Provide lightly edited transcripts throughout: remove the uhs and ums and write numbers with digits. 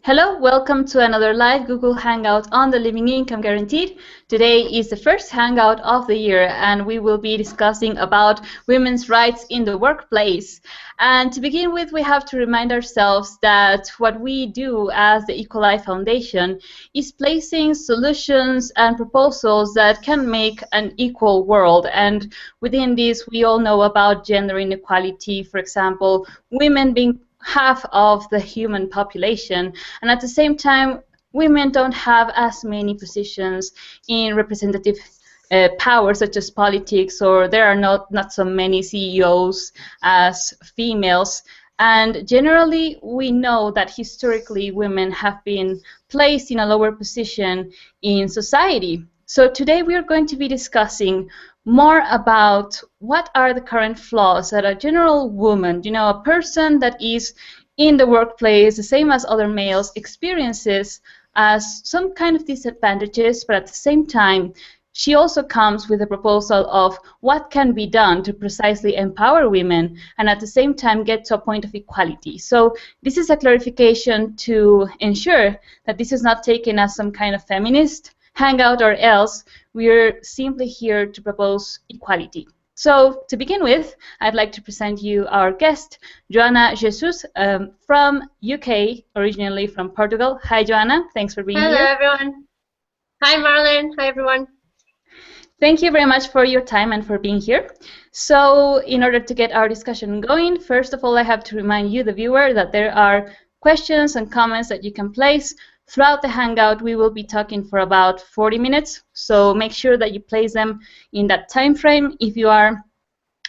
Hello, welcome to another live Google Hangout on the Living Income Guaranteed. Today is the first Hangout of the year, and we will be discussing about women's rights in the workplace. And to begin with, we have to remind ourselves that what we do as the Equal Life Foundation is placing solutions and proposals that can make an equal world. And within this, we all know about gender inequality, for example, women being half of the human population, and at the same time women don't have as many positions in representative power such as politics, or there are not so many CEOs as females. And generally we know that historically women have been placed in a lower position in society. So today we are going to be discussing more about what are the current flaws that a general woman, a person that is in the workplace, the same as other males, experiences as some kind of disadvantages, but at the same time, she also comes with a proposal of what can be done to precisely empower women and at the same time get to a point of equality. So this is a clarification to ensure that this is not taken as some kind of feminist hangout or else. We're simply here to propose equality. So to begin with, I'd like to present you our guest, Joana Jesus, from UK, originally from Portugal. Hi, Joana. Thanks for being here. Hello, everyone. Hi, Marlen. Hi, everyone. Thank you very much for your time and for being here. So in order to get our discussion going, first of all, I have to remind you, the viewer, that there are questions and comments that you can place. Throughout the Hangout, we will be talking for about 40 minutes, so make sure that you place them in that time frame. If you are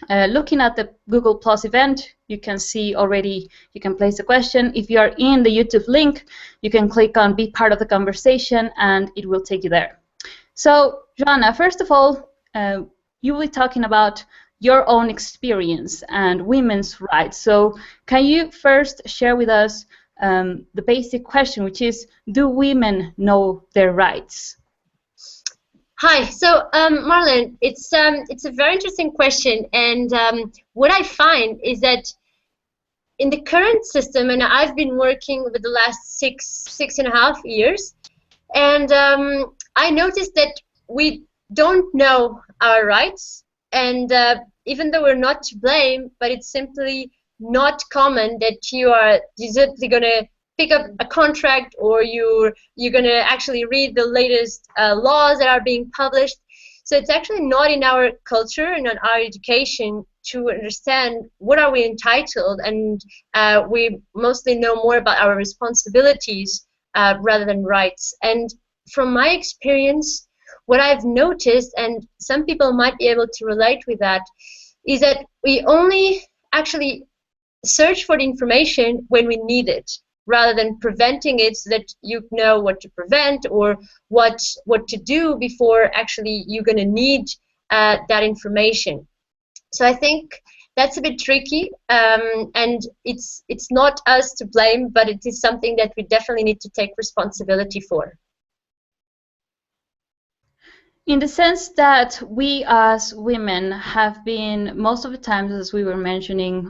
looking at the Google Plus event, you can see already, you can place a question. If you are in the YouTube link, you can click on Be Part of the Conversation, and it will take you there. So, Joana, first of all, you will be talking about your own experience and women's rights. So, can you first share with us the basic question, which is, do women know their rights? Hi. So, Marlen, it's a very interesting question, and what I find is that in the current system, and I've been working with the last six and a half years, and I noticed that we don't know our rights, and even though we're not to blame, but it's simply not common that you're simply going to pick up a contract, or you're going to actually read the latest laws that are being published. So it's actually not in our culture and in our education to understand what are we entitled, and we mostly know more about our responsibilities rather than rights. And from my experience, what I've noticed, and some people might be able to relate with that, is that we only actually search for the information when we need it, rather than preventing it, so that you know what to prevent or what to do before actually you're going to need that information. So I think that's a bit tricky, and it's not us to blame, but it is something that we definitely need to take responsibility for. In the sense that we as women have been, most of the times, as we were mentioning,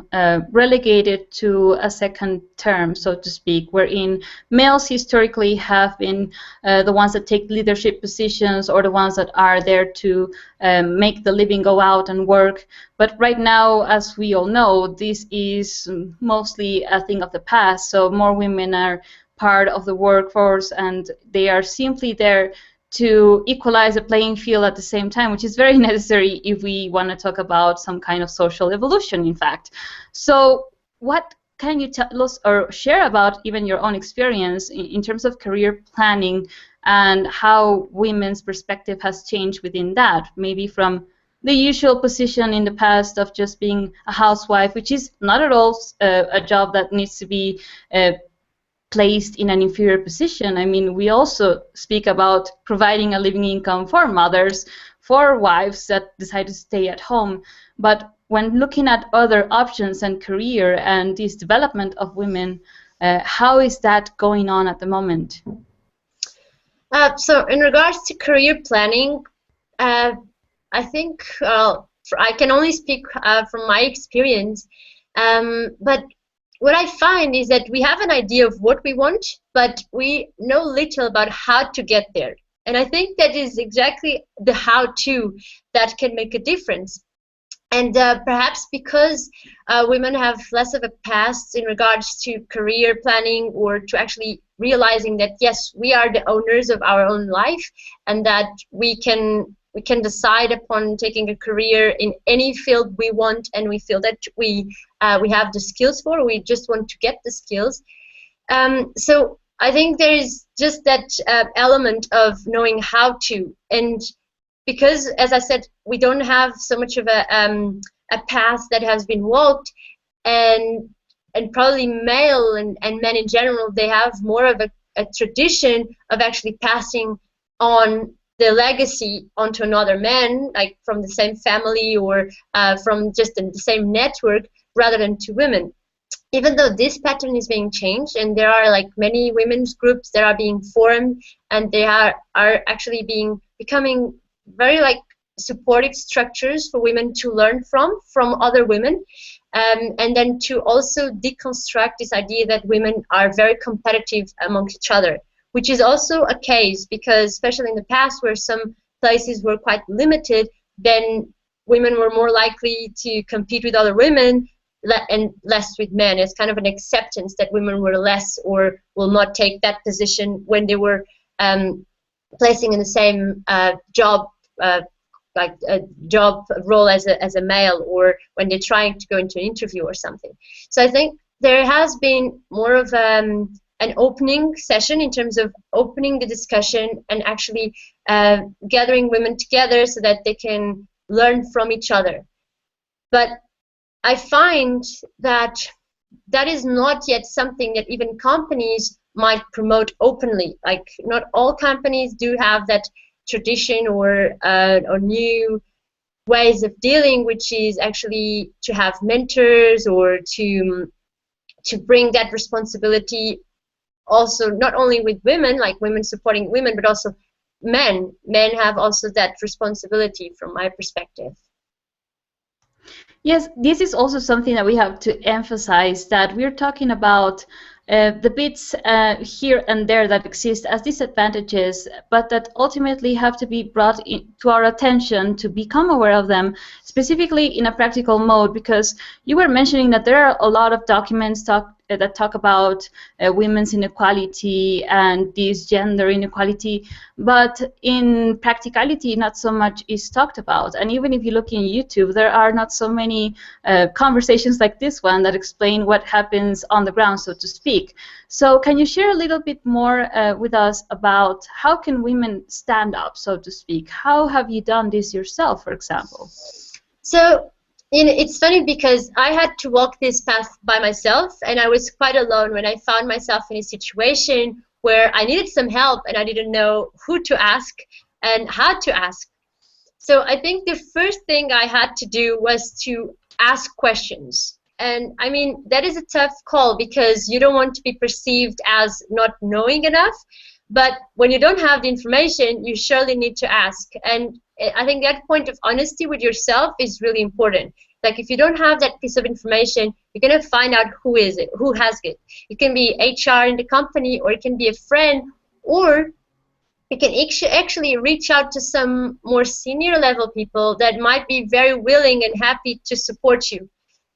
relegated to a second term, so to speak, wherein males historically have been the ones that take leadership positions, or the ones that are there to make the living go out and work. But right now, as we all know, this is mostly a thing of the past, so more women are part of the workforce, and they are simply there to equalize the playing field at the same time, which is very necessary if we want to talk about some kind of social evolution, in fact. So what can you tell us or share about even your own experience in terms of career planning and how women's perspective has changed within that, maybe from the usual position in the past of just being a housewife, which is not at all a job that needs to be placed in an inferior position. I mean, we also speak about providing a living income for mothers, for wives that decide to stay at home. But when looking at other options and career and this development of women, how is that going on at the moment? So in regards to career planning, I think I can only speak from my experience, but what I find is that we have an idea of what we want, but we know little about how to get there. And I think that is exactly the how-to that can make a difference. And perhaps because women have less of a past in regards to career planning, or to actually realizing that yes, we are the owners of our own life, and that we can decide upon taking a career in any field we want, and we feel that we have the skills for. We just want to get the skills. So I think there is just that element of knowing how to, and because, as I said, we don't have so much of a path that has been walked, and probably male and men in general, they have more of a tradition of actually passing on the legacy onto another man, like from the same family, or from just the same network, rather than to women. Even though this pattern is being changed, and there are like many women's groups that are being formed, and they are actually becoming very like supportive structures for women to learn from other women, and then to also deconstruct this idea that women are very competitive amongst each other, which is also a case, because especially in the past, where some places were quite limited, then women were more likely to compete with other women and less with men. It's kind of an acceptance that women were less, or will not take that position when they were placing in the same job, like a job role as a male, or when they're trying to go into an interview or something. So I think there has been more of an opening session in terms of opening the discussion and actually gathering women together so that they can learn from each other. But I find that that is not yet something that even companies might promote openly. Like, not all companies do have that tradition or new ways of dealing, which is actually to have mentors, or to bring that responsibility also, not only with women, like women supporting women, but also men. Men have also that responsibility from my perspective. Yes, this is also something that we have to emphasize, that we're talking about the bits here and there that exist as disadvantages, but that ultimately have to be brought to our attention to become aware of them, specifically in a practical mode, because you were mentioning that there are a lot of documents that talk about women's inequality and this gender inequality, but in practicality not so much is talked about. And even if you look in YouTube, there are not so many conversations like this one that explain what happens on the ground, so to speak. So can you share a little bit more with us about how can women stand up, so to speak? How have you done this yourself, for example? So it's funny, because I had to walk this path by myself, and I was quite alone when I found myself in a situation where I needed some help and I didn't know who to ask and how to ask. So I think the first thing I had to do was to ask questions. And I mean, that is a tough call, because you don't want to be perceived as not knowing enough. But when you don't have the information, you surely need to ask. And I think that point of honesty with yourself is really important. Like, if you don't have that piece of information, you're going to find out who has it. It can be HR in the company, or it can be a friend, or you can actually reach out to some more senior level people that might be very willing and happy to support you.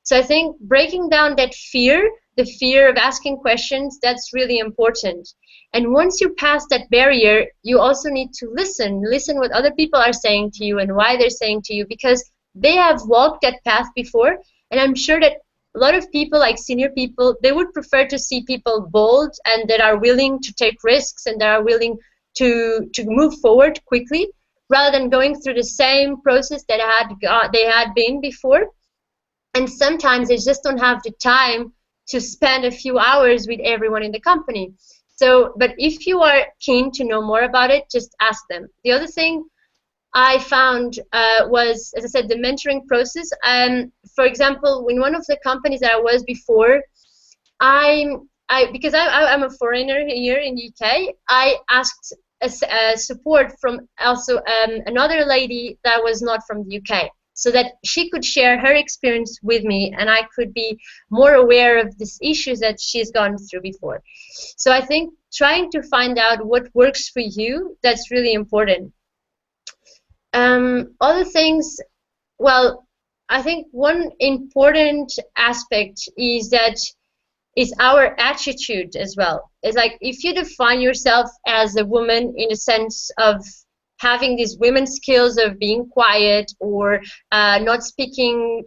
So I think breaking down that fear, the fear of asking questions, that's really important. And once you pass that barrier, you also need to listen what other people are saying to you and why they're saying to you, because they have walked that path before. And I'm sure that a lot of people, like senior people, they would prefer to see people bold and that are willing to take risks and that are willing to move forward quickly, rather than going through the same process that they had been before. And sometimes they just don't have the time to spend a few hours with everyone in the company. So, but if you are keen to know more about it, just ask them. The other thing I found was, as I said, the mentoring process. For example, in one of the companies that I was before, because I'm a foreigner here in the UK, I asked support from also another lady that was not from the UK. so that she could share her experience with me and I could be more aware of these issues that she's gone through before. So I think trying to find out what works for you, that's really important. Other things, well, I think one important aspect is our attitude as well. It's like if you define yourself as a woman in a sense of having these women's skills of being quiet or not speaking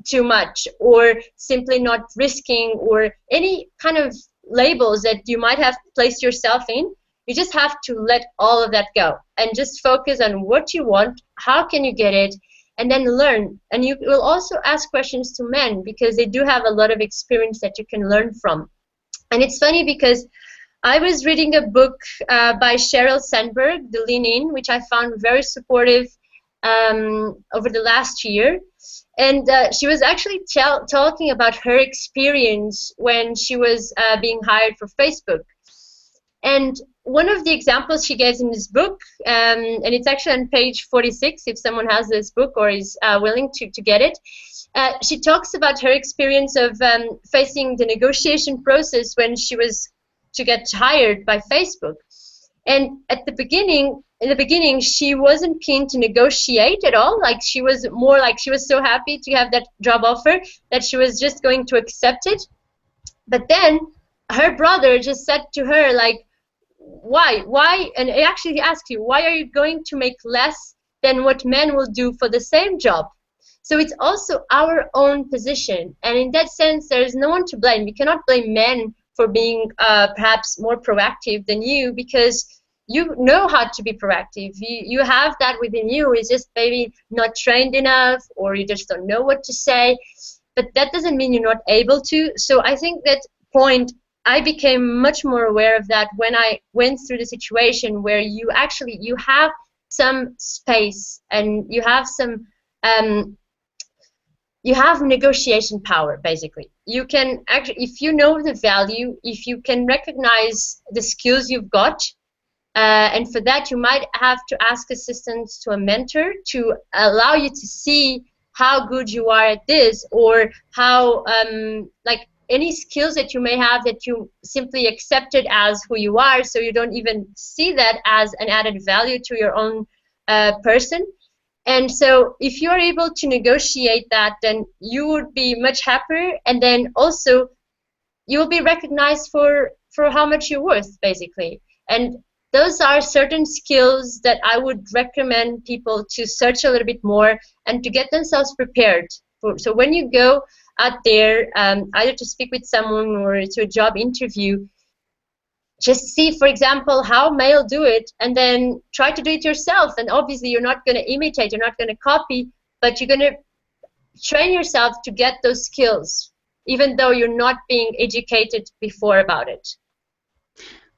too much or simply not risking or any kind of labels that you might have placed yourself in, you just have to let all of that go and just focus on what you want, how can you get it, and then learn. And you will also ask questions to men because they do have a lot of experience that you can learn from. And it's funny because I was reading a book by Sheryl Sandberg, The Lean In, which I found very supportive over the last year. And she was actually talking about her experience when she was being hired for Facebook. And one of the examples she gives in this book, and it's actually on page 46 if someone has this book or is willing to get it, she talks about her experience of facing the negotiation process when she was to get hired by Facebook. And at the beginning, in the beginning, she wasn't keen to negotiate at all. Like she was more like she was so happy to have that job offer that she was just going to accept it. But then her brother just said to her, like, why? And actually he asked you, why are you going to make less than what men will do for the same job? So it's also our own position. And in that sense, there is no one to blame. You cannot blame men for being perhaps more proactive than you because you know how to be proactive. You have that within you. It's just maybe not trained enough or you just don't know what to say. But that doesn't mean you're not able to. So I think that point, I became much more aware of that when I went through the situation where you have some space and you have some you have negotiation power. Basically, you can actually, if you know the value, if you can recognize the skills you've got, and for that you might have to ask assistance to a mentor to allow you to see how good you are at this, or how like any skills that you may have that you simply accepted as who you are, so you don't even see that as an added value to your own person. And so if you're able to negotiate that, then you would be much happier, and then also you will be recognized for how much you're worth, basically. And those are certain skills that I would recommend people to search a little bit more and to get themselves prepared for. So when you go out there, either to speak with someone or to a job interview, just see, for example, how male do it, and then try to do it yourself. And obviously you're not going to imitate, you're not going to copy, but you're going to train yourself to get those skills, even though you're not being educated before about it.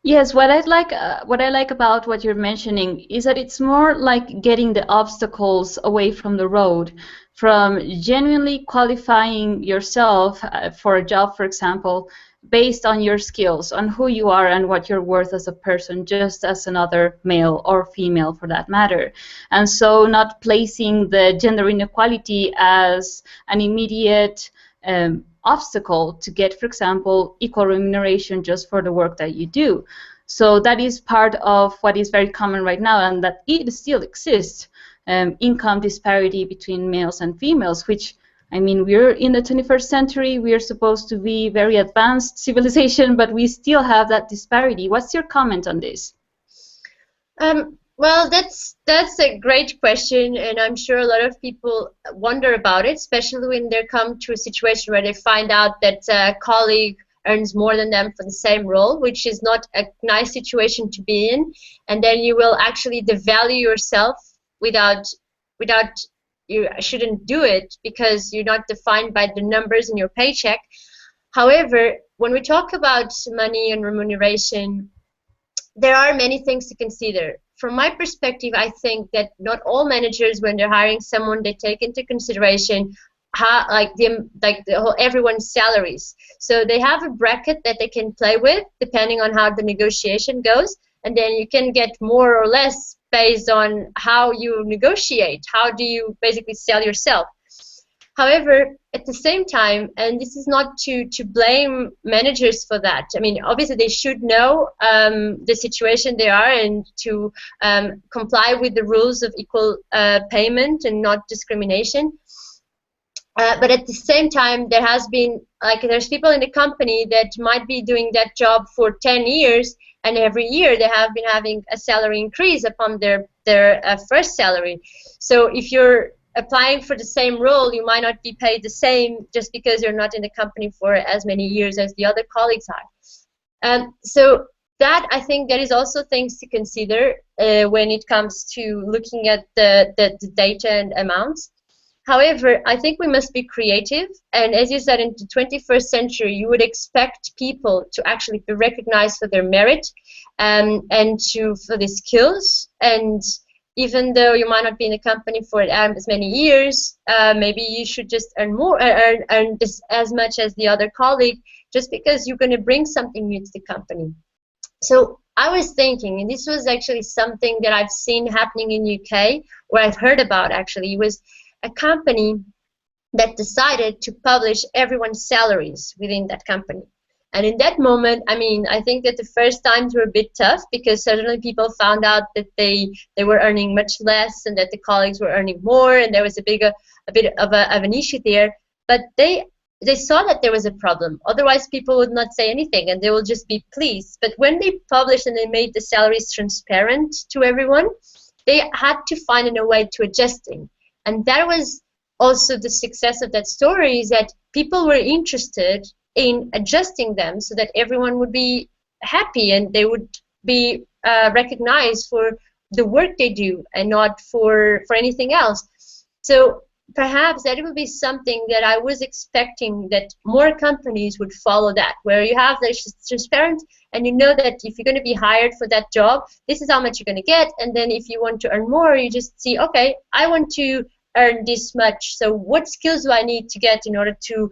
Yes, what I like about what you're mentioning is that it's more like getting the obstacles away from the road, from genuinely qualifying yourself for a job, for example, based on your skills, on who you are and what you're worth as a person, just as another male or female for that matter. And so not placing the gender inequality as an immediate obstacle to get, for example, equal remuneration just for the work that you do. So that is part of what is very common right now, and that it still exists, income disparity between males and females, which, I mean, we're in the 21st century, we're supposed to be very advanced civilization, but we still have that disparity. What's your comment on this? Well, that's a great question, and I'm sure a lot of people wonder about it, especially when they come to a situation where they find out that a colleague earns more than them for the same role, which is not a nice situation to be in. And then you will actually devalue yourself without you shouldn't do it because you're not defined by the numbers in your paycheck. However, when we talk about money and remuneration, there are many things to consider. From my perspective, I think that not all managers, when they're hiring someone, they take into consideration how, everyone's salaries. So they have a bracket that they can play with depending on how the negotiation goes, and then you can get more or less based on how you negotiate, how do you basically sell yourself. However, at the same time, and this is not to blame managers for that. I mean, obviously they should know the situation they are and to comply with the rules of equal payment and not discrimination. But at the same time, there has been, like, there's people in the company that might be doing that job for 10 years, and every year they have been having a salary increase upon their first salary. So if you're applying for the same role, you might not be paid the same just because you're not in the company for as many years as the other colleagues are. So that, I think, that is also things to consider when it comes to looking at the data and amounts. However, I think we must be creative, and as you said, in the 21st century, you would expect people to actually be recognized for their merit and for their skills. And even though you might not be in the company for as many years, maybe you should just earn more, earn just as much as the other colleague, just because you're going to bring something new to the company. So I was thinking, and this was actually something that I've seen happening in UK, or I've heard about actually, was a company that decided to publish everyone's salaries within that company. And in that moment, I mean, I think that the first times were a bit tough because suddenly people found out that they were earning much less and that the colleagues were earning more, and there was a bit of an issue there. But they saw that there was a problem. Otherwise, people would not say anything and they will just be pleased. But when they published and they made the salaries transparent to everyone, they had to find a way to adjusting. And that was also the success of that story, is that people were interested in adjusting them so that everyone would be happy and they would be recognized for the work they do and not for anything else. So perhaps that would be something that I was expecting, that more companies would follow that, where you have this transparent and you know that if you're going to be hired for that job, this is how much you're going to get. And then if you want to earn more, you just see, okay, I want to earn this much. So what skills do I need to get in order to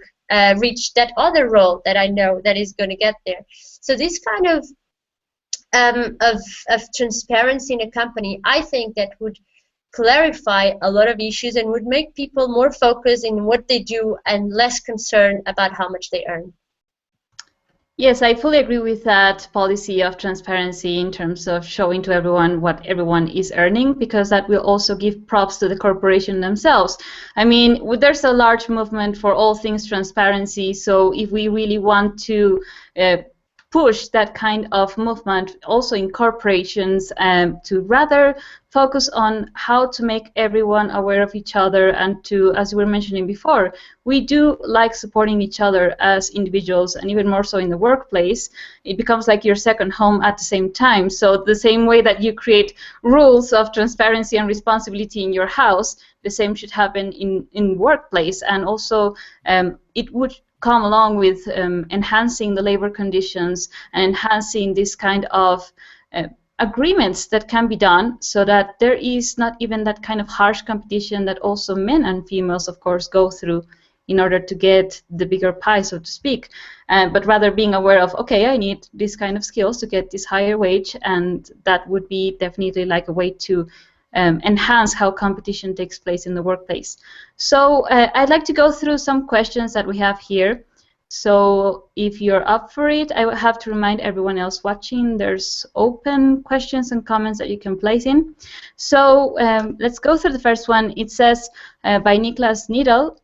reach that other role that I know that is going to get there? So this kind of transparency in a company, I think that would clarify a lot of issues and would make people more focused in what they do and less concerned about how much they earn. Yes, I fully agree with that policy of transparency in terms of showing to everyone what everyone is earning, because that will also give props to the corporation themselves. I mean, there's a large movement for all things transparency, so if we really want to push that kind of movement also in corporations, to rather focus on how to make everyone aware of each other, and to, as we were mentioning before, we do like supporting each other as individuals, and even more so in the workplace. It becomes like your second home at the same time. So the same way that you create rules of transparency and responsibility in your house, the same should happen in workplace. And also it would come along with enhancing the labor conditions and enhancing this kind of agreements that can be done, so that there is not even that kind of harsh competition that also men and females, of course, go through in order to get the bigger pie, so to speak, but rather being aware of, okay, I need this kind of skills to get this higher wage, and that would be definitely like a way to enhance how competition takes place in the workplace. So I'd like to go through some questions that we have here. So if you're up for it, I will have to remind everyone else watching there's open questions and comments that you can place in. So let's go through the first one. It says by Niklas Needle,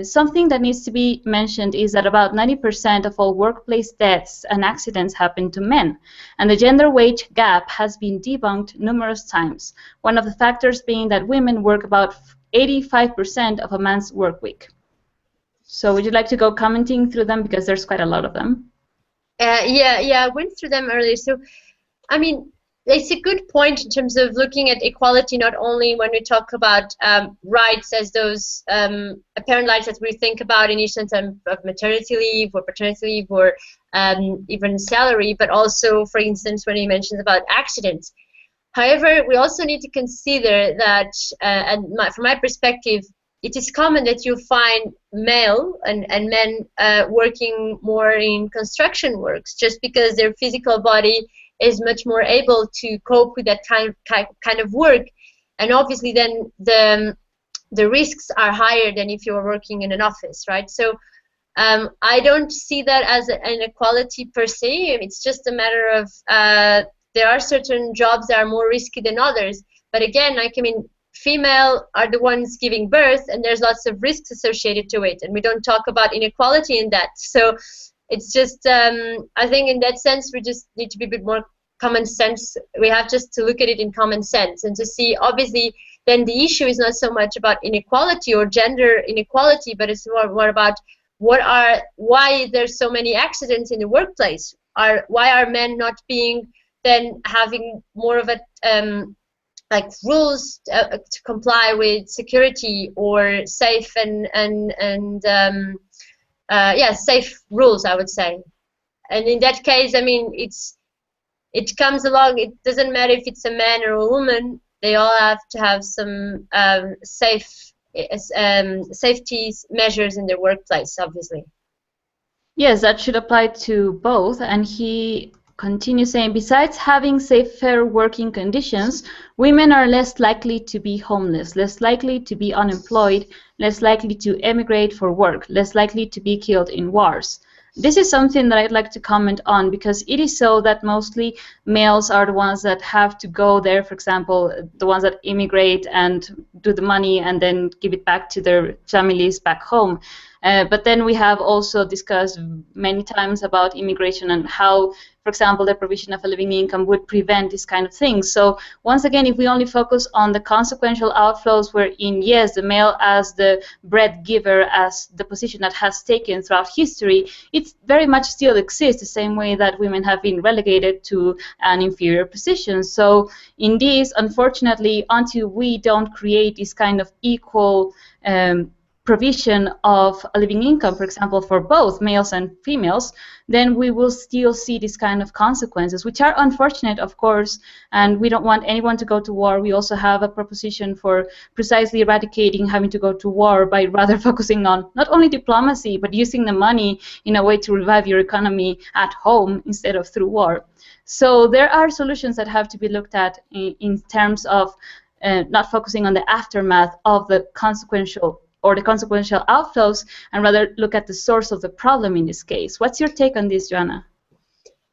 something that needs to be mentioned is that about 90% of all workplace deaths and accidents happen to men, and the gender wage gap has been debunked numerous times, one of the factors being that women work about 85% of a man's work week. So would you like to go commenting through them, because there's quite a lot of them? Yeah, I went through them earlier. So, I mean, it's a good point in terms of looking at equality, not only when we talk about rights as those apparent rights that we think about in terms of maternity leave or paternity leave or even salary, but also, for instance, when he mentions about accidents. However, we also need to consider that, from my perspective, it is common that you find male and men working more in construction works, just because their physical body is much more able to cope with that kind of work, and obviously then the risks are higher than if you're working in an office, right? So I don't see that as an inequality per se. It's just a matter of there are certain jobs that are more risky than others. But again, like, I mean, female are the ones giving birth, and there's lots of risks associated to it. And we don't talk about inequality in that. So it's just, I think in that sense, we just need to be a bit more common sense. We have just to look at it in common sense and to see, obviously, then the issue is not so much about inequality or gender inequality, but it's more about why there's so many accidents in the workplace. Why are men not being then having more of a like rules to comply with security or safe safe rules, I would say. And in that case, I mean, it comes along. It doesn't matter if it's a man or a woman. They all have to have some safety measures in their workplace, obviously. Yes, that should apply to both. And he continues saying, besides having safer working conditions, women are less likely to be homeless, less likely to be unemployed, less likely to emigrate for work, less likely to be killed in wars. This is something that I'd like to comment on, because it is so that mostly males are the ones that have to go there, for example, the ones that immigrate and do the money and then give it back to their families back home. But then we have also discussed many times about immigration and how, for example, the provision of a living income would prevent this kind of thing. So once again, if we only focus on the consequential outflows wherein, yes, the male as the bread giver, as the position that has taken throughout history, it very much still exists the same way that women have been relegated to an inferior position. So in this, unfortunately, until we don't create this kind of equal provision of a living income, for example, for both males and females, then we will still see this kind of consequences, which are unfortunate, of course, and we don't want anyone to go to war. We also have a proposition for precisely eradicating having to go to war by rather focusing on not only diplomacy, but using the money in a way to revive your economy at home instead of through war. So there are solutions that have to be looked at in terms of not focusing on the aftermath of the consequential outflows, and rather look at the source of the problem in this case. What's your take on this, Joana?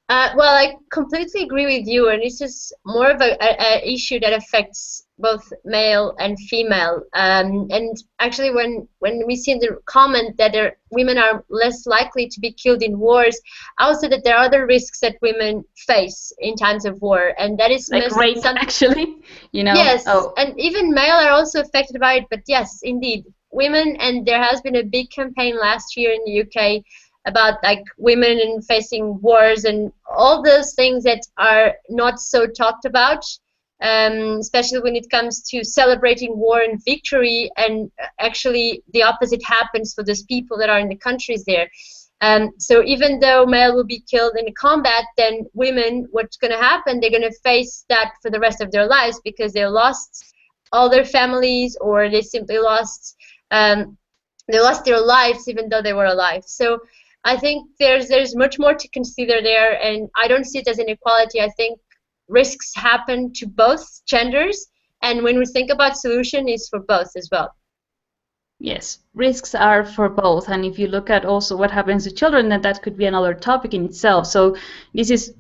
Well, I completely agree with you, and this is more of a issue that affects both male and female. And actually, when we see in the comment that women are less likely to be killed in wars, I would say that there are other risks that women face in times of war, and that is like rape, actually. Yes, and even male are also affected by it. But yes, indeed, women, and there has been a big campaign last year in the UK about like women and facing wars and all those things that are not so talked about, especially when it comes to celebrating war and victory, and actually the opposite happens for those people that are in the countries there. So even though male will be killed in combat, then women, what's going to happen, they're going to face that for the rest of their lives, because they lost all their families, or they simply lost their lives even though they were alive. So I think there's much more to consider there, and I don't see it as inequality. I think risks happen to both genders, and when we think about solution, it's for both as well. Yes, risks are for both, and if you look at also what happens to children, then that could be another topic in itself. So this is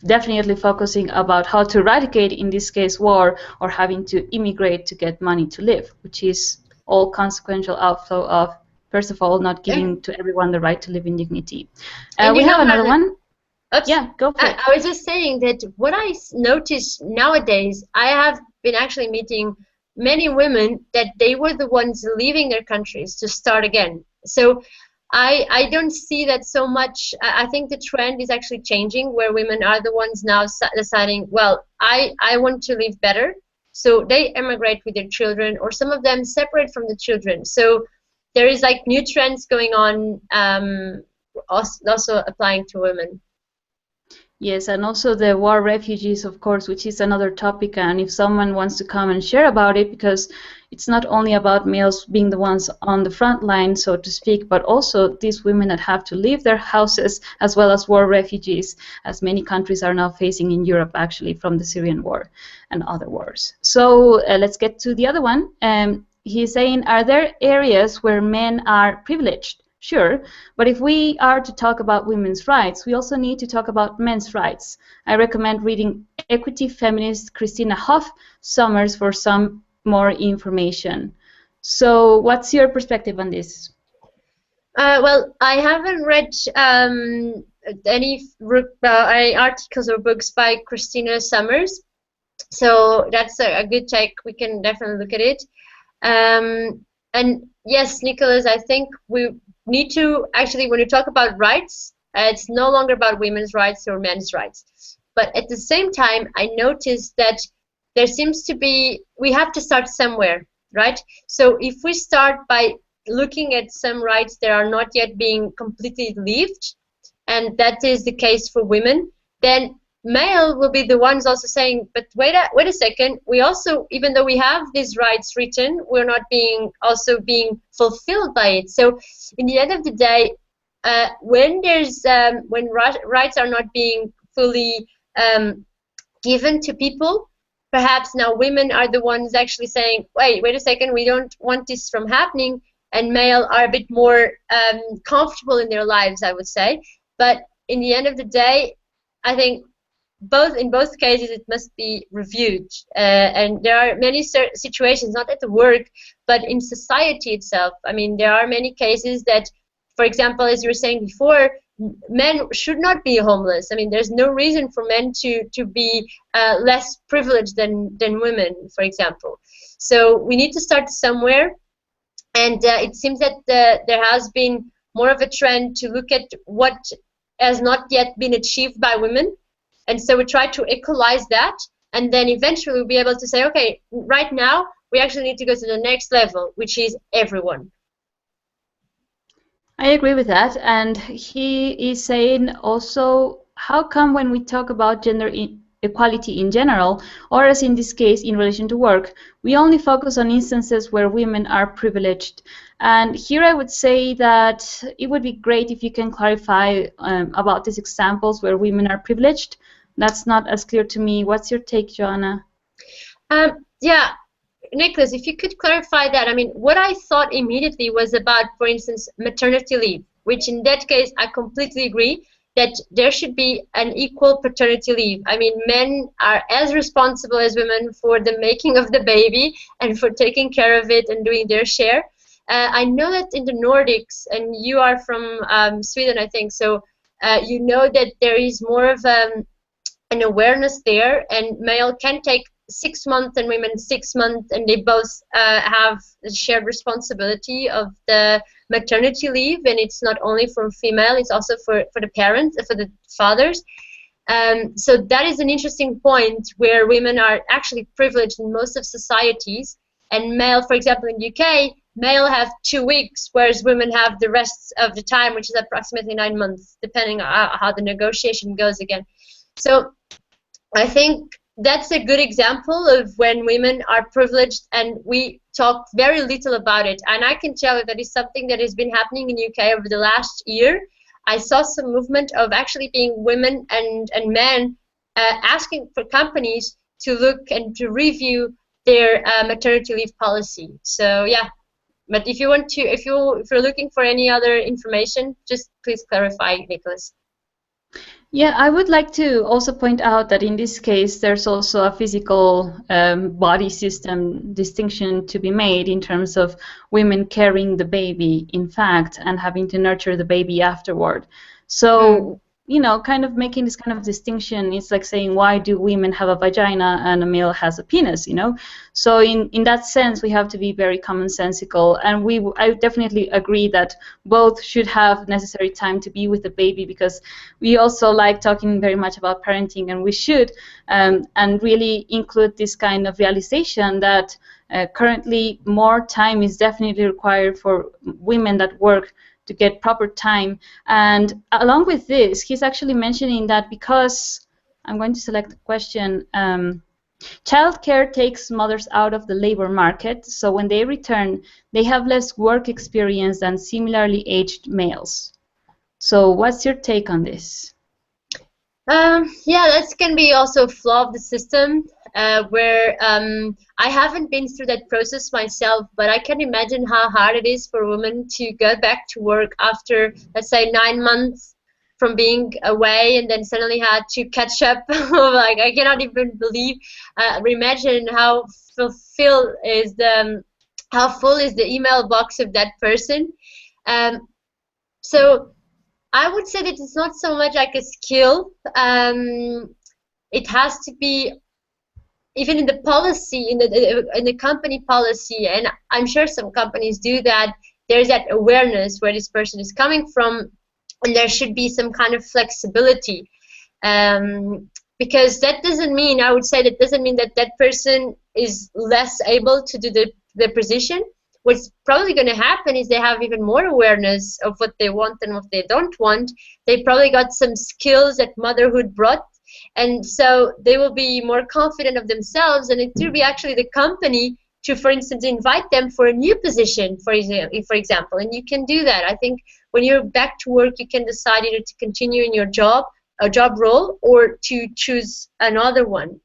definitely focusing about how to eradicate, in this case, war, or having to immigrate to get money to live, which is all consequential outflow of, first of all, not giving to everyone the right to live in dignity. We have another one. Oops. Yeah, go for it. I was just saying that what I notice nowadays, I have been actually meeting many women that they were the ones leaving their countries to start again. So I don't see that so much. I think the trend is actually changing, where women are the ones now deciding, well, I want to live better. So they emigrate with their children, or some of them separate from the children. So there is like new trends going on, also applying to women. Yes, and also the war refugees, of course, which is another topic. And if someone wants to come and share about it, because it's not only about males being the ones on the front line, so to speak, but also these women that have to leave their houses, as well as war refugees, as many countries are now facing in Europe, actually, from the Syrian war and other wars. So let's get to the other one. He's saying, are there areas where men are privileged? Sure, but if we are to talk about women's rights, we also need to talk about men's rights. I recommend reading equity feminist Christina Hoff Sommers for some more information. So what's your perspective on this? Well, I haven't read any articles or books by Christina Sommers, so that's a good take. We can definitely look at it. And yes, Nicholas, I think we need to actually, when you talk about rights, it's no longer about women's rights or men's rights. But at the same time, I noticed that there seems to be, we have to start somewhere, right? So if we start by looking at some rights that are not yet being completely lived, and that is the case for women, then male will be the ones also saying, but wait a second, we also, even though we have these rights written, we're not being fulfilled by it. So in the end of the day, when rights are not being fully given to people, perhaps now women are the ones actually saying, wait a second, we don't want this from happening, and male are a bit more comfortable in their lives, I would say. But in the end of the day, I think in both cases it must be reviewed, and there are many situations, not at the work but in society itself. I mean, there are many cases that, for example, as you were saying before, men should not be homeless. I mean, there's no reason for men to be less privileged than women, for example. So we need to start somewhere, and it seems that there has been more of a trend to look at what has not yet been achieved by women. And so we try to equalize that, and then eventually we'll be able to say, okay, right now we actually need to go to the next level, which is everyone. I agree with that. And he is saying also, how come when we talk about gender equality in general, or as in this case in relation to work, we only focus on instances where women are privileged? And here I would say that it would be great if you can clarify about these examples where women are privileged. That's not as clear to me. What's your take, Joanna? Yeah, Nicholas, if you could clarify that. I mean, what I thought immediately was about, for instance, maternity leave, which in that case I completely agree that there should be an equal paternity leave. I mean, men are as responsible as women for the making of the baby and for taking care of it and doing their share. I know that in the Nordics, and you are from Sweden, I think, so you know that there is more of an awareness there, and male can take 6 months and women 6 months, and they both have the shared responsibility of the maternity leave, and it's not only for female, it's also for the parents, for the fathers. So that is an interesting point where women are actually privileged in most of societies, and male, for example, in the UK, male have 2 weeks, whereas women have the rest of the time, which is approximately 9 months, depending on how the negotiation goes again. So I think that's a good example of when women are privileged, and we talk very little about it. And I can tell you that is something that has been happening in the UK over the last year. I saw some movement of actually being women and men asking for companies to look and to review their maternity leave policy. So yeah, but if you want to, if you're looking for any other information, just please clarify, Nicholas. Yeah, I would like to also point out that in this case, there's also a physical body system distinction to be made in terms of women carrying the baby, in fact, and having to nurture the baby afterward. So, you know, kind of making this kind of distinction, it's like saying, why do women have a vagina and a male has a penis, you know? So in that sense, we have to be very commonsensical, and I definitely agree that both should have necessary time to be with the baby, because we also like talking very much about parenting, and we should, and really include this kind of realization that currently more time is definitely required for women that work to get proper time. And along with this, he's actually mentioning that because, I'm going to select the question, childcare takes mothers out of the labor market, so when they return, they have less work experience than similarly aged males. So what's your take on this? Yeah, that can be also a flaw of the system, where I haven't been through that process myself, but I can imagine how hard it is for women to go back to work after, let's say, 9 months from being away, and then suddenly had to catch up. Like, I cannot even believe, imagine how how full is the email box of that person. So I would say that it's not so much like a skill. It has to be even in the policy, in the company policy, and I'm sure some companies do that. There's that awareness where this person is coming from, and there should be some kind of flexibility. Because that doesn't mean, I would say, that doesn't mean that that person is less able to do the position. What's probably going to happen is they have even more awareness of what they want and what they don't want. They probably got some skills that motherhood brought, and so they will be more confident of themselves, and it will be actually the company to, for instance, invite them for a new position, for example, and you can do that. I think when you're back to work, you can decide either to continue in your job role, or to choose another one.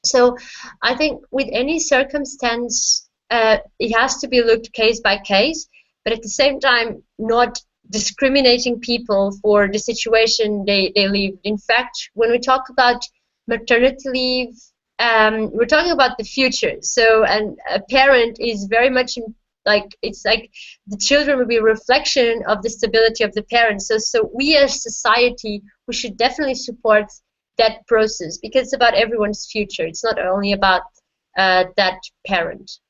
So I think with any circumstance, it has to be looked case by case, but at the same time not discriminating people for the situation they live. In fact, when we talk about maternity leave, we're talking about the future. So, and a parent is very much it's like the children will be a reflection of the stability of the parents. So we as society, we should definitely support that process, because it's about everyone's future. It's not only about that parent.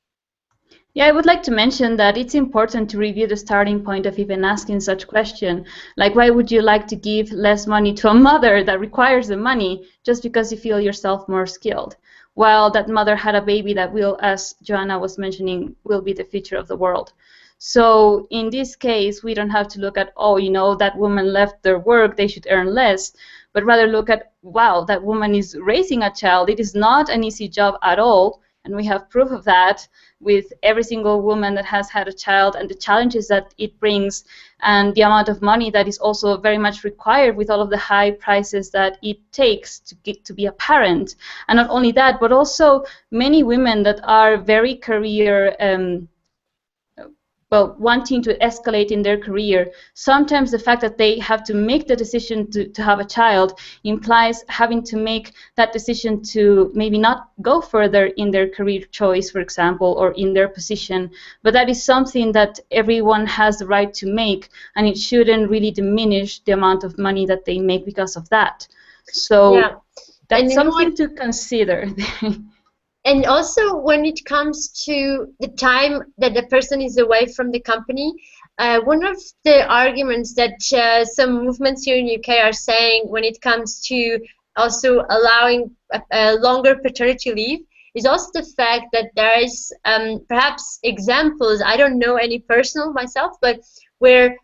Yeah, I would like to mention that it's important to review the starting point of even asking such question. Like, why would you like to give less money to a mother that requires the money just because you feel yourself more skilled? While that mother had a baby that will, as Joanna was mentioning, will be the future of the world. So in this case, we don't have to look at, oh, you know, that woman left their work, they should earn less, but rather look at, wow, that woman is raising a child. It is not an easy job at all. And we have proof of that with every single woman that has had a child, and the challenges that it brings, and the amount of money that is also very much required with all of the high prices that it takes to get to be a parent. And not only that, but also many women that are very career wanting to escalate in their career. Sometimes the fact that they have to make the decision to have a child implies having to make that decision to maybe not go further in their career choice, for example, or in their position. But that is something that everyone has the right to make, and it shouldn't really diminish the amount of money that they make because of that. So yeah, that's something to consider. And also, when it comes to the time that the person is away from the company, one of the arguments that some movements here in the UK are saying when it comes to also allowing a longer paternity leave is also the fact that there is perhaps examples, I don't know any personal myself, but where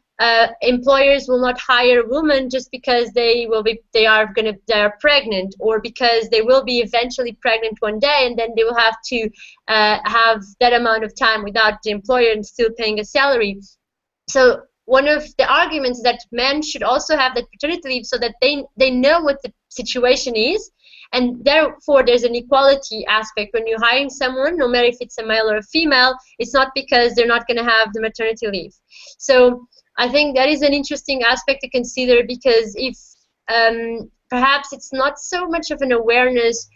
employers will not hire a woman just because they are pregnant, or because they will be eventually pregnant one day, and then they will have to have that amount of time without the employer and still paying a salary. So one of the arguments is that men should also have that paternity leave, so that they know what the situation is, and therefore there's an equality aspect. When you're hiring someone, no matter if it's a male or a female, it's not because they're not going to have the maternity leave. So I think that is an interesting aspect to consider, because if perhaps it's not so much of an awareness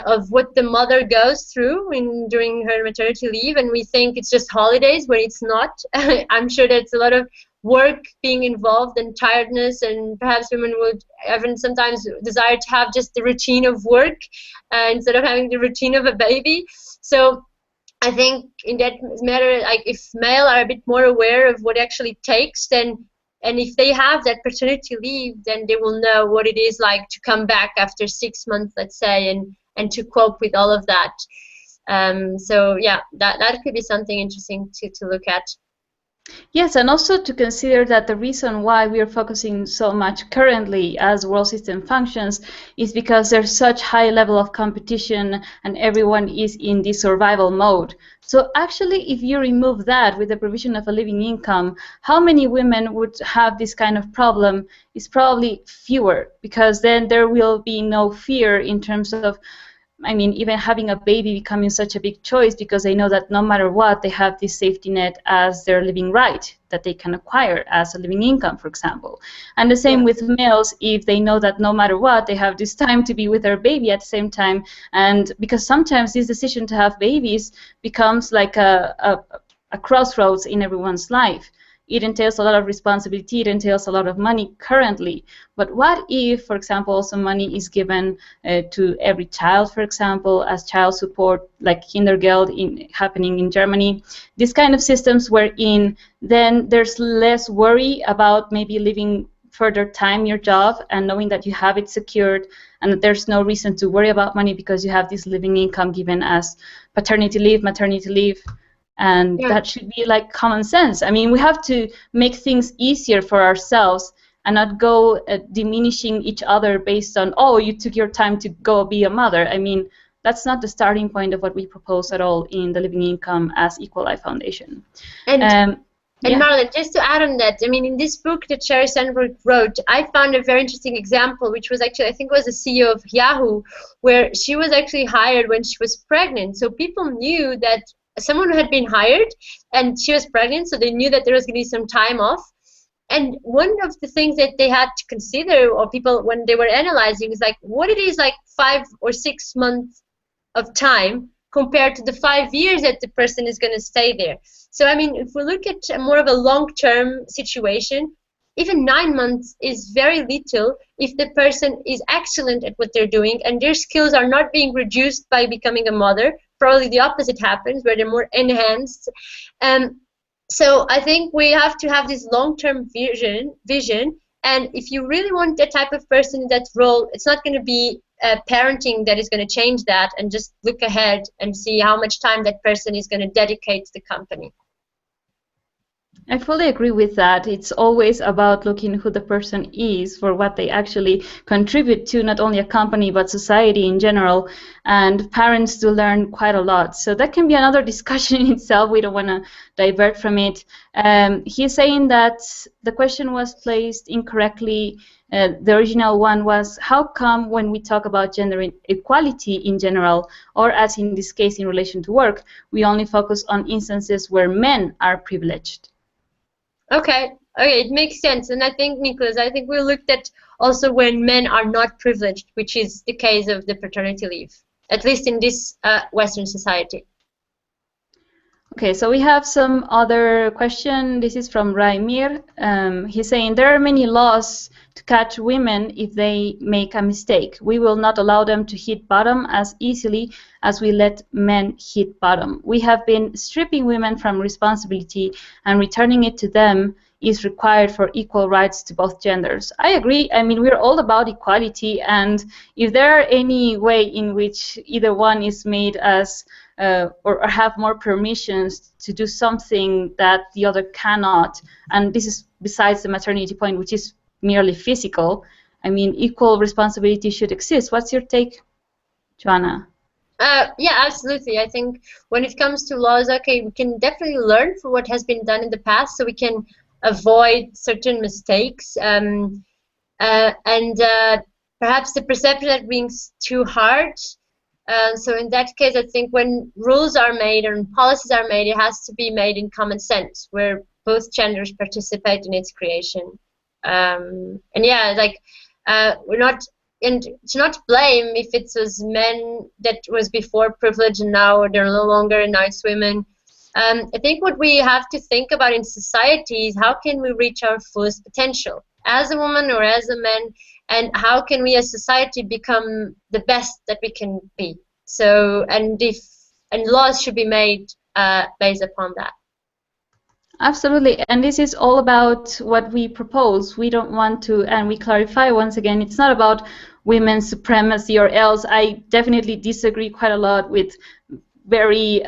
of what the mother goes through during her maternity leave, and we think it's just holidays when it's not. I'm sure there's a lot of work being involved and tiredness, and perhaps women would even sometimes desire to have just the routine of work instead of having the routine of a baby. So I think in that matter, like if male are a bit more aware of what it actually takes, then, and if they have that paternity leave, then they will know what it is like to come back after 6 months, let's say, and to cope with all of that. So yeah, that could be something interesting to look at. Yes, and also to consider that the reason why we are focusing so much currently as world system functions is because there's such high level of competition and everyone is in this survival mode. So actually, if you remove that with the provision of a living income, how many women would have this kind of problem is probably fewer, because then there will be no fear in terms of, I mean, even having a baby becoming such a big choice, because they know that no matter what, they have this safety net as their living right that they can acquire as a living income, for example. And the same with males, if they know that no matter what, they have this time to be with their baby at the same time. And because sometimes this decision to have babies becomes like a crossroads in everyone's life. It entails a lot of responsibility, it entails a lot of money currently. But what if, for example, some money is given to every child, for example, as child support, like Kindergeld happening in Germany? These kind of systems wherein then there's less worry about maybe living further time your job and knowing that you have it secured and that there's no reason to worry about money because you have this living income given as paternity leave, maternity leave. And that should be like common sense. I mean, we have to make things easier for ourselves and not go diminishing each other based on, oh, you took your time to go be a mother. I mean, that's not the starting point of what we propose at all in the Living Income as Equal Life Foundation. And Marlen, just to add on that, I mean, in this book that Sheryl Sandberg wrote, I found a very interesting example, which was actually, I think it was the CEO of Yahoo, where she was actually hired when she was pregnant. So people knew that someone had been hired and she was pregnant, so they knew that there was going to be some time off. And one of the things that they had to consider, or people when they were analyzing, is like what it is like 5 or 6 months of time compared to the 5 years that the person is going to stay there. So I mean, if we look at more of a long-term situation, even 9 months is very little if the person is excellent at what they're doing and their skills are not being reduced by becoming a mother. Probably the opposite happens, where they're more enhanced. So I think we have to have this long-term vision. And if you really want that type of person in that role, it's not going to be parenting that is going to change that, and just look ahead and see how much time that person is going to dedicate to the company. I fully agree with that. It's always about looking who the person is for what they actually contribute to, not only a company, but society in general. And parents do learn quite a lot. So that can be another discussion in itself. We don't want to divert from it. He's saying that the question was placed incorrectly. The original one was, how come when we talk about gender equality in general, or as in this case in relation to work, we only focus on instances where men are privileged? Okay, it makes sense. And I think, Nicholas, I think we looked at also when men are not privileged, which is the case of the paternity leave, at least in this Western society. Okay, so we have some other question. This is from Raimir. He's saying there are many laws to catch women if they make a mistake. We will not allow them to hit bottom as easily as we let men hit bottom. We have been stripping women from responsibility, and returning it to them is required for equal rights to both genders. I agree. I mean, we're all about equality, and if there are any way in which either one is made as or have more permissions to do something that the other cannot, and this is besides the maternity point, which is merely physical, I mean, equal responsibility should exist. What's your take, Joana? Yeah, absolutely. I think when it comes to laws, okay, we can definitely learn from what has been done in the past, so we can avoid certain mistakes, and perhaps the perception that being too hard. So in that case, I think when rules are made and policies are made, it has to be made in common sense, where both genders participate in its creation. And yeah, like we're not, and to not blame if it was men that was before privilege and now they're no longer, and now it's women. I think what we have to think about in society is how can we reach our fullest potential as a woman or as a man, and how can we as society become the best that we can be. So, and laws should be made based upon that. Absolutely, and this is all about what we propose. We don't want to, and we clarify once again, it's not about women's supremacy or else. I definitely disagree quite a lot with very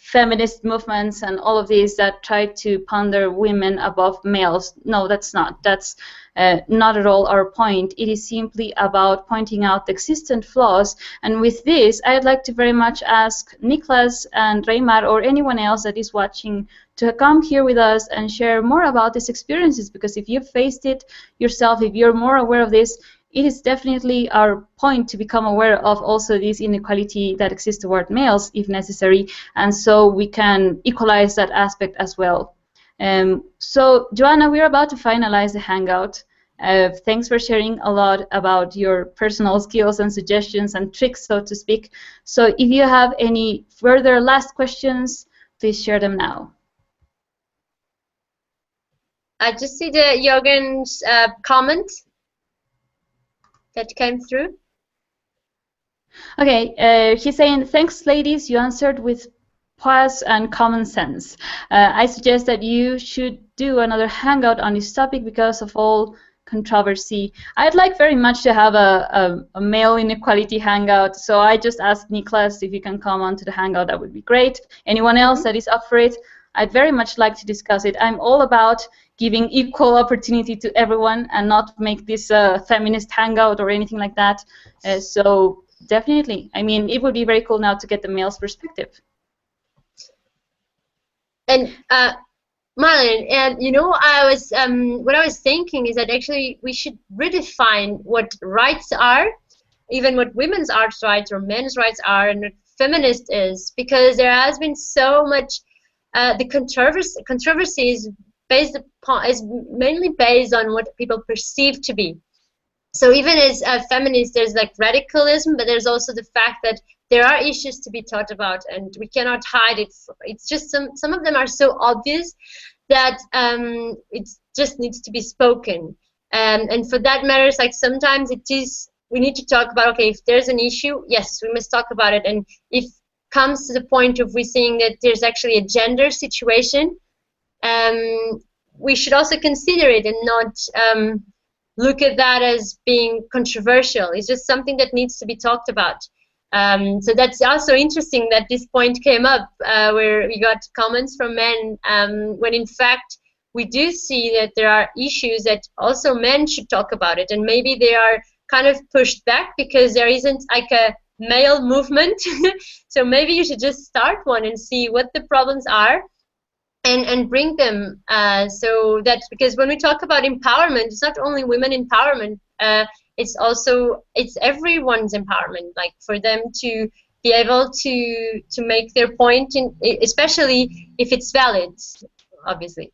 feminist movements and all of these that try to ponder women above males. No, that's not. That's not at all our point. It is simply about pointing out the existent flaws. And with this, I'd like to very much ask Niklas and Reimar or anyone else that is watching to come here with us and share more about these experiences, because if you've faced it yourself, if you're more aware of this, it is definitely our point to become aware of also this inequality that exists toward males, if necessary, and so we can equalize that aspect as well. So, Joana, we're about to finalize the Hangout. Thanks for sharing a lot about your personal skills and suggestions and tricks, so to speak. So, if you have any further last questions, please share them now. I just see the Jorgen's comment that came through. Okay, he's saying, thanks, ladies. You answered with poise and common sense. I suggest that you should do another Hangout on this topic because of all controversy. I'd like very much to have a male inequality Hangout, so I just asked Niklas if you can come on to the Hangout. That would be great. Anyone else that is up for it? I'd very much like to discuss it. I'm all about giving equal opportunity to everyone and not make this a feminist Hangout or anything like that. So definitely, I mean, it would be very cool now to get the male's perspective. And Marlen, and you know, what I was thinking is that actually we should redefine what rights are, even what women's rights or men's rights are, and what feminist is, because there has been so much. The controversy is mainly based on what people perceive to be. So even as feminists, there's like radicalism, but there's also the fact that there are issues to be thought about, and we cannot hide it. It's just some of them are so obvious that it just needs to be spoken. And for that matter, it's like sometimes we need to talk about, okay, if there's an issue, yes, we must talk about it. And if comes to the point of we seeing that there's actually a gender situation, we should also consider it and not look at that as being controversial. It's just something that needs to be talked about. So that's also interesting that this point came up where we got comments from men when in fact we do see that there are issues that also men should talk about it, and maybe they are kind of pushed back because there isn't like a male movement. So maybe you should just start one and see what the problems are and bring them. So that's because when we talk about empowerment, it's not only women empowerment, it's everyone's empowerment, like for them to be able to make their point, especially if it's valid, obviously.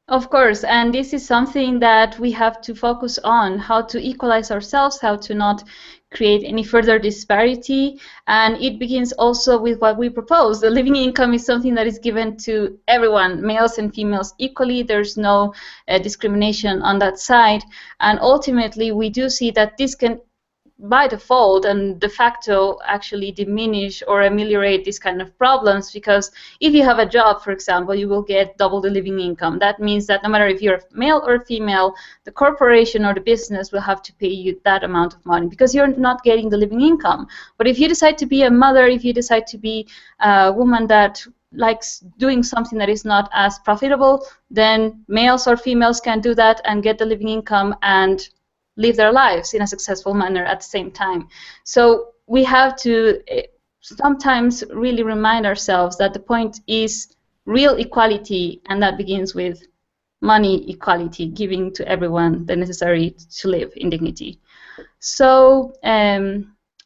Of course, and this is something that we have to focus on, how to equalize ourselves, how to not create any further disparity, and it begins also with what we propose. The living income is something that is given to everyone, males and females equally. There's no discrimination on that side, and ultimately we do see that this can by default and de facto actually diminish or ameliorate these kind of problems, because if you have a job, for example, you will get double the living income. That means that no matter if you're male or female, the corporation or the business will have to pay you that amount of money because you're not getting the living income. But if you decide to be a mother, if you decide to be a woman that likes doing something that is not as profitable, then males or females can do that and get the living income and live their lives in a successful manner at the same time. So we have to sometimes really remind ourselves that the point is real equality, and that begins with money equality, giving to everyone the necessary to live in dignity. So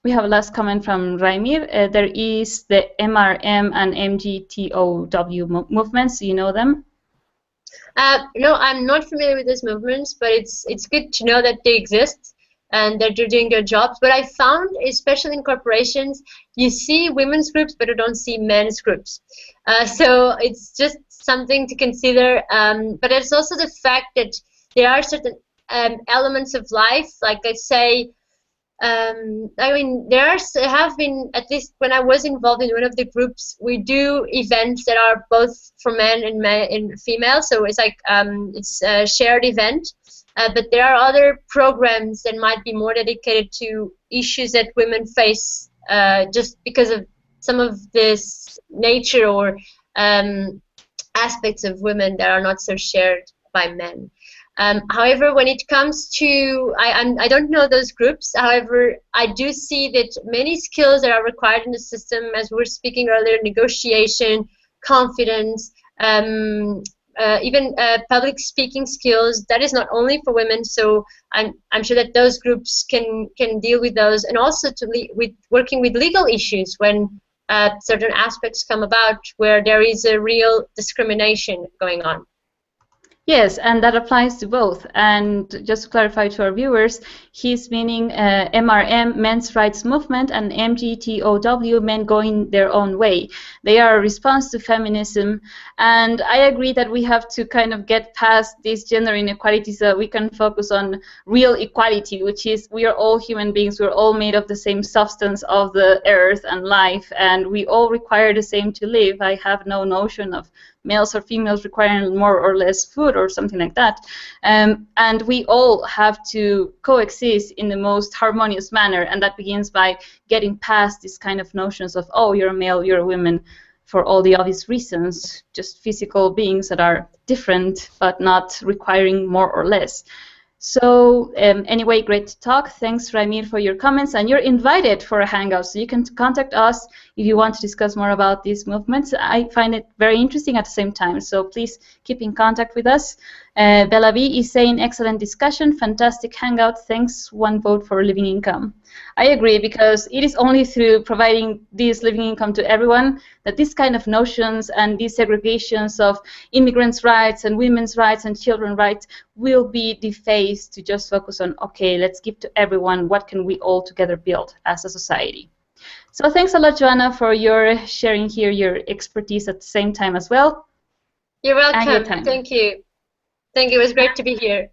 we have a last comment from Raimir. There is the MRM and MGTOW movements. You know them? No, I'm not familiar with these movements, but it's good to know that they exist and that they're doing their jobs. But I found, especially in corporations, you see women's groups, but you don't see men's groups. So it's just something to consider. But it's also the fact that there are certain elements of life, like I say, I mean, have been, at least when I was involved in one of the groups, we do events that are both for men and female, so it's like it's a shared event, but there are other programs that might be more dedicated to issues that women face just because of some of this nature or aspects of women that are not so shared by men. However, when it comes to, I don't know those groups. However, I do see that many skills that are required in the system, as we were speaking earlier, negotiation, confidence, even public speaking skills, that is not only for women. So I'm sure that those groups can deal with those, and also with working with legal issues when certain aspects come about where there is a real discrimination going on. Yes, and that applies to both. And just to clarify to our viewers, he's meaning MRM, Men's Rights Movement, and MGTOW, Men Going Their Own Way. They are a response to feminism. And I agree that we have to kind of get past these gender inequalities so that we can focus on real equality, which is we are all human beings. We're all made of the same substance of the earth and life, and we all require the same to live. I have no notion of males or females requiring more or less food or something like that. And we all have to coexist in the most harmonious manner, and that begins by getting past these kind of notions of, oh, you're a male, you're a woman, for all the obvious reasons, just physical beings that are different but not requiring more or less. So anyway, great to talk. Thanks, Ramir, for your comments. And you're invited for a hangout, so you can contact us if you want to discuss more about these movements. I find it very interesting at the same time, so please keep in contact with us. Bellavi is saying, excellent discussion, fantastic hangout. Thanks, one vote for living income. I agree, because it is only through providing this living income to everyone that these kind of notions and these segregations of immigrants' rights and women's rights and children's rights will be defaced to just focus on, okay, let's give to everyone, what can we all together build as a society. So thanks a lot, Joana, for your sharing here your expertise at the same time as well. You're welcome. Thank you. Thank you. It was great to be here.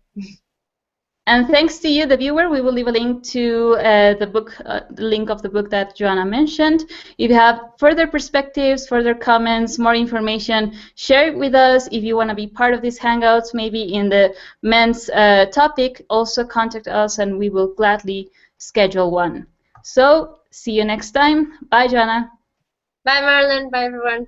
And thanks to you, the viewer. We will leave a link to the book, the link of the book that Joana mentioned. If you have further perspectives, further comments, more information, share it with us. If you want to be part of these hangouts, maybe in the men's topic, also contact us and we will gladly schedule one. So see you next time. Bye, Joana. Bye, Marlen. Bye, everyone.